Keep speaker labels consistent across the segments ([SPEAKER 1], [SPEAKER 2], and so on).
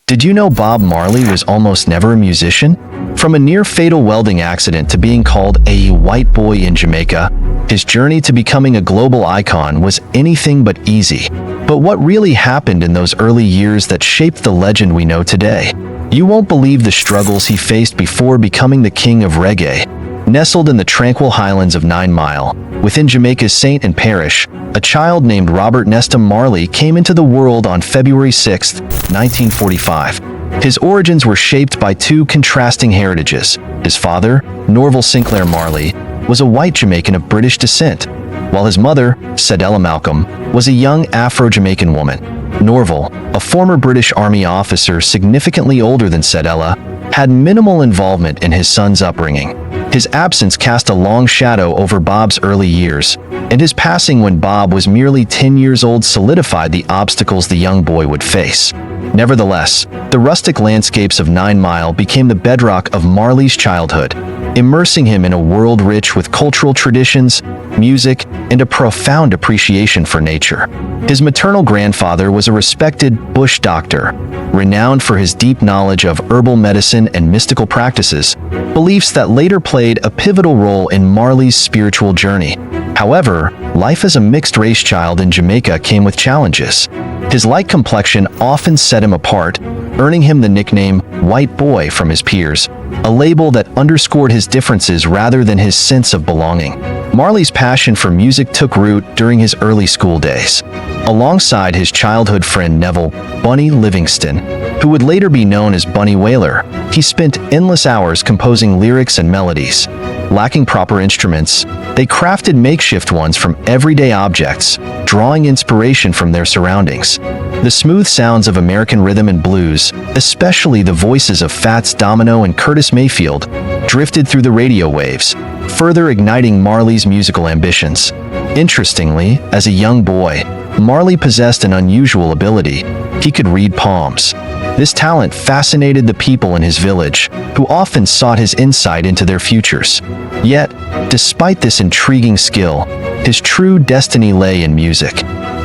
[SPEAKER 1] Did you know Bob Marley was almost never a musician? From a near-fatal welding accident to being called a white boy in Jamaica, his journey to becoming a global icon was anything but easy. But what really happened in those early years that shaped the legend we know today? You won't believe the struggles he faced before becoming the king of reggae. Nestled in the tranquil highlands of 9 Mile, within Jamaica's Saint and Parish, a child named Robert Nesta Marley came into the world on February 6, 1945. His origins were shaped by two contrasting heritages. His father, Norval Sinclair Marley, was a white Jamaican of British descent, while his mother, Cedella Malcolm, was a young Afro-Jamaican woman. Norval, a former British Army officer significantly older than Cedella, had minimal involvement in his son's upbringing. His absence cast a long shadow over Bob's early years, and his passing when Bob was merely 10 years old solidified the obstacles the young boy would face. Nevertheless, the rustic landscapes of 9 Mile became the bedrock of Marley's childhood, immersing him in a world rich with cultural traditions, music, and a profound appreciation for nature. His maternal grandfather was a respected bush doctor, renowned for his deep knowledge of herbal medicine and mystical practices, beliefs that later played a pivotal role in Marley's spiritual journey. However, life as a mixed-race child in Jamaica came with challenges. His light complexion often set him apart, earning him the nickname "White Boy" from his peers, a label that underscored his differences rather than his sense of belonging. Marley's passion for music took root during his early school days. Alongside his childhood friend Neville "Bunny" Livingston, who would later be known as Bunny Wailer, he spent endless hours composing lyrics and melodies. Lacking proper instruments, they crafted makeshift ones from everyday objects, drawing inspiration from their surroundings. The smooth sounds of American rhythm and blues, especially the voices of Fats Domino and Curtis Mayfield, drifted through the radio waves, further igniting Marley's musical ambitions. Interestingly, as a young boy, Marley possessed an unusual ability. He could read palms. This talent fascinated the people in his village, who often sought his insight into their futures. Yet, despite this intriguing skill, his true destiny lay in music.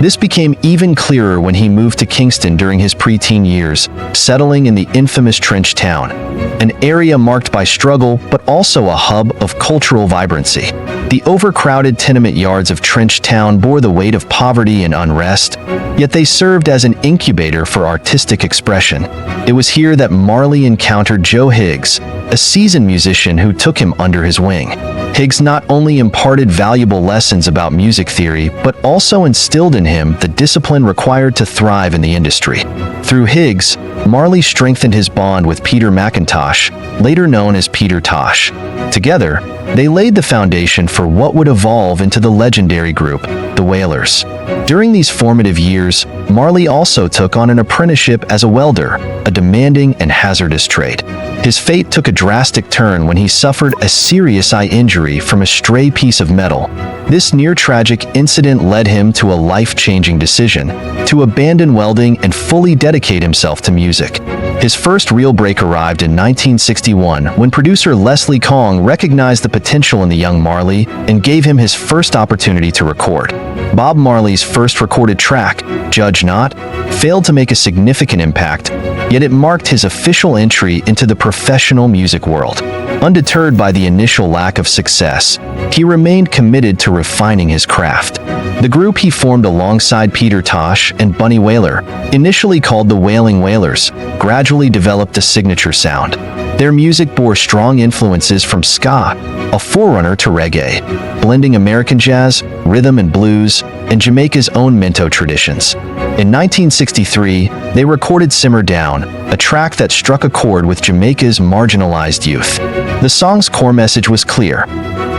[SPEAKER 1] This became even clearer when he moved to Kingston during his preteen years, settling in the infamous Trench Town, an area marked by struggle but also a hub of cultural vibrancy. The overcrowded tenement yards of Trench Town bore the weight of poverty and unrest, yet they served as an incubator for artistic expression. It was here that Marley encountered Joe Higgs, a seasoned musician who took him under his wing. Higgs not only imparted valuable lessons about music theory, but also instilled in him the discipline required to thrive in the industry. Through Higgs, Marley strengthened his bond with Peter McIntosh, later known as Peter Tosh. Together, they laid the foundation for what would evolve into the legendary group, the Wailers. During these formative years, Marley also took on an apprenticeship as a welder, a demanding and hazardous trade. His fate took a drastic turn when he suffered a serious eye injury from a stray piece of metal. This near-tragic incident led him to a life-changing decision: to abandon welding and fully dedicate himself to music. His first real break arrived in 1961 when producer Leslie Kong recognized the potential in the young Marley and gave him his first opportunity to record. Bob Marley's first recorded track, Judge Not, failed to make a significant impact, yet it marked his official entry into the professional music world. Undeterred by the initial lack of success, he remained committed to refining his craft. The group he formed alongside Peter Tosh and Bunny Wailer, initially called the Wailing Wailers, gradually developed a signature sound. Their music bore strong influences from ska, a forerunner to reggae, blending American jazz, rhythm and blues, and Jamaica's own Minto traditions. In 1963, they recorded Simmer Down, a track that struck a chord with Jamaica's marginalized youth. The song's core message was clear,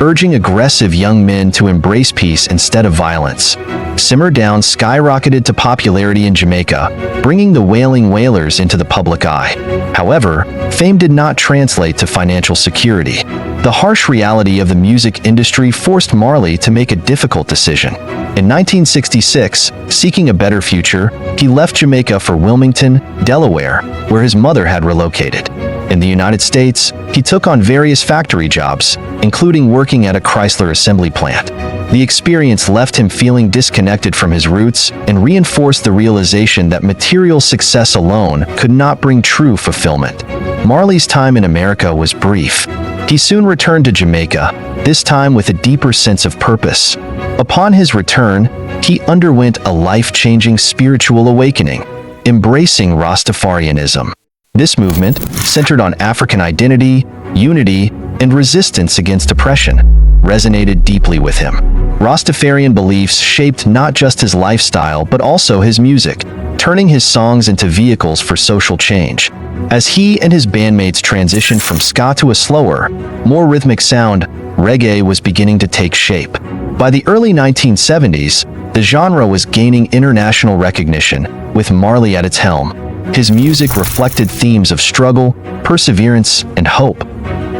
[SPEAKER 1] urging aggressive young men to embrace peace instead of violence. Simmer Down skyrocketed to popularity in Jamaica, bringing the Wailing Wailers into the public eye. However, fame did not translate to financial security. The harsh reality of the music industry forced Marley to make a difficult decision. In 1966, seeking a better future, he left Jamaica for Wilmington, Delaware, where his mother had relocated. In the United States, he took on various factory jobs, including working at a Chrysler assembly plant. The experience left him feeling disconnected from his roots and reinforced the realization that material success alone could not bring true fulfillment. Marley's time in America was brief. He soon returned to Jamaica, this time with a deeper sense of purpose. Upon his return, he underwent a life-changing spiritual awakening, embracing Rastafarianism. This movement, centered on African identity, unity, and resistance against oppression, resonated deeply with him. Rastafarian beliefs shaped not just his lifestyle but also his music, turning his songs into vehicles for social change. As he and his bandmates transitioned from ska to a slower, more rhythmic sound, reggae was beginning to take shape. By the early 1970s, the genre was gaining international recognition, with Marley at its helm. His music reflected themes of struggle, perseverance, and hope,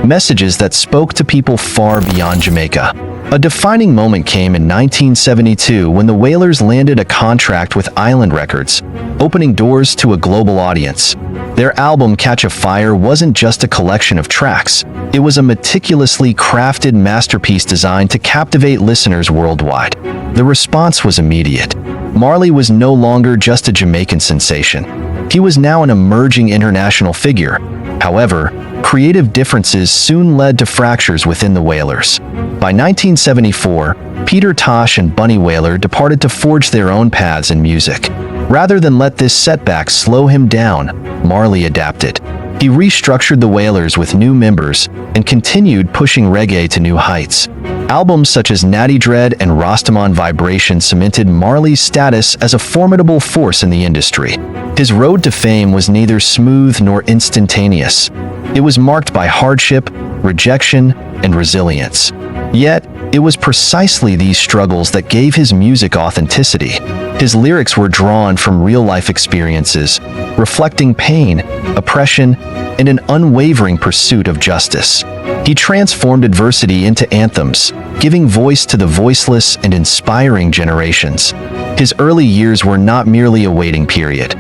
[SPEAKER 1] messages that spoke to people far beyond Jamaica. A defining moment came in 1972 when the Wailers landed a contract with Island Records, opening doors to a global audience. Their album Catch a Fire wasn't just a collection of tracks, it was a meticulously crafted masterpiece designed to captivate listeners worldwide. The response was immediate. Marley was no longer just a Jamaican sensation. He was now an emerging international figure. However, creative differences soon led to fractures within the Wailers. By 1974, Peter Tosh and Bunny Wailer departed to forge their own paths in music. Rather than let this setback slow him down, Marley adapted. He restructured the Wailers with new members and continued pushing reggae to new heights. Albums such as Natty Dread and Rastaman Vibration cemented Marley's status as a formidable force in the industry. His road to fame was neither smooth nor instantaneous. It was marked by hardship, rejection, and resilience. Yet, it was precisely these struggles that gave his music authenticity. His lyrics were drawn from real-life experiences, reflecting pain, oppression, and an unwavering pursuit of justice. He transformed adversity into anthems, giving voice to the voiceless and inspiring generations. His early years were not merely a waiting period.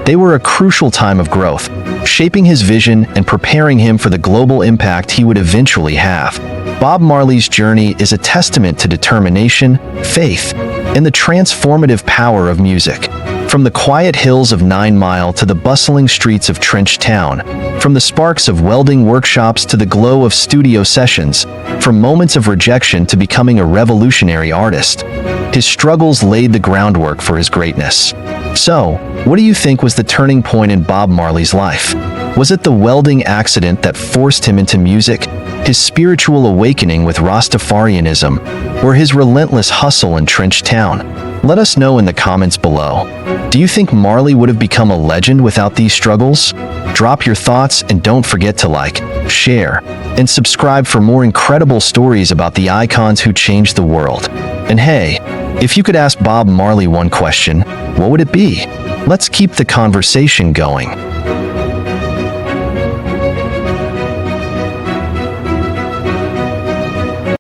[SPEAKER 1] They were a crucial time of growth, shaping his vision and preparing him for the global impact he would eventually have. Bob Marley's journey is a testament to determination, faith, and the transformative power of music. From the quiet hills of 9 Mile to the bustling streets of Trench Town, from the sparks of welding workshops to the glow of studio sessions, from moments of rejection to becoming a revolutionary artist, his struggles laid the groundwork for his greatness. So, what do you think was the turning point in Bob Marley's life? Was it the welding accident that forced him into music, his spiritual awakening with Rastafarianism, or his relentless hustle in Trench Town? Let us know in the comments below. Do you think Marley would have become a legend without these struggles? Drop your thoughts and don't forget to like, share, and subscribe for more incredible stories about the icons who changed the world. And hey, if you could ask Bob Marley one question, what would it be? Let's keep the conversation going.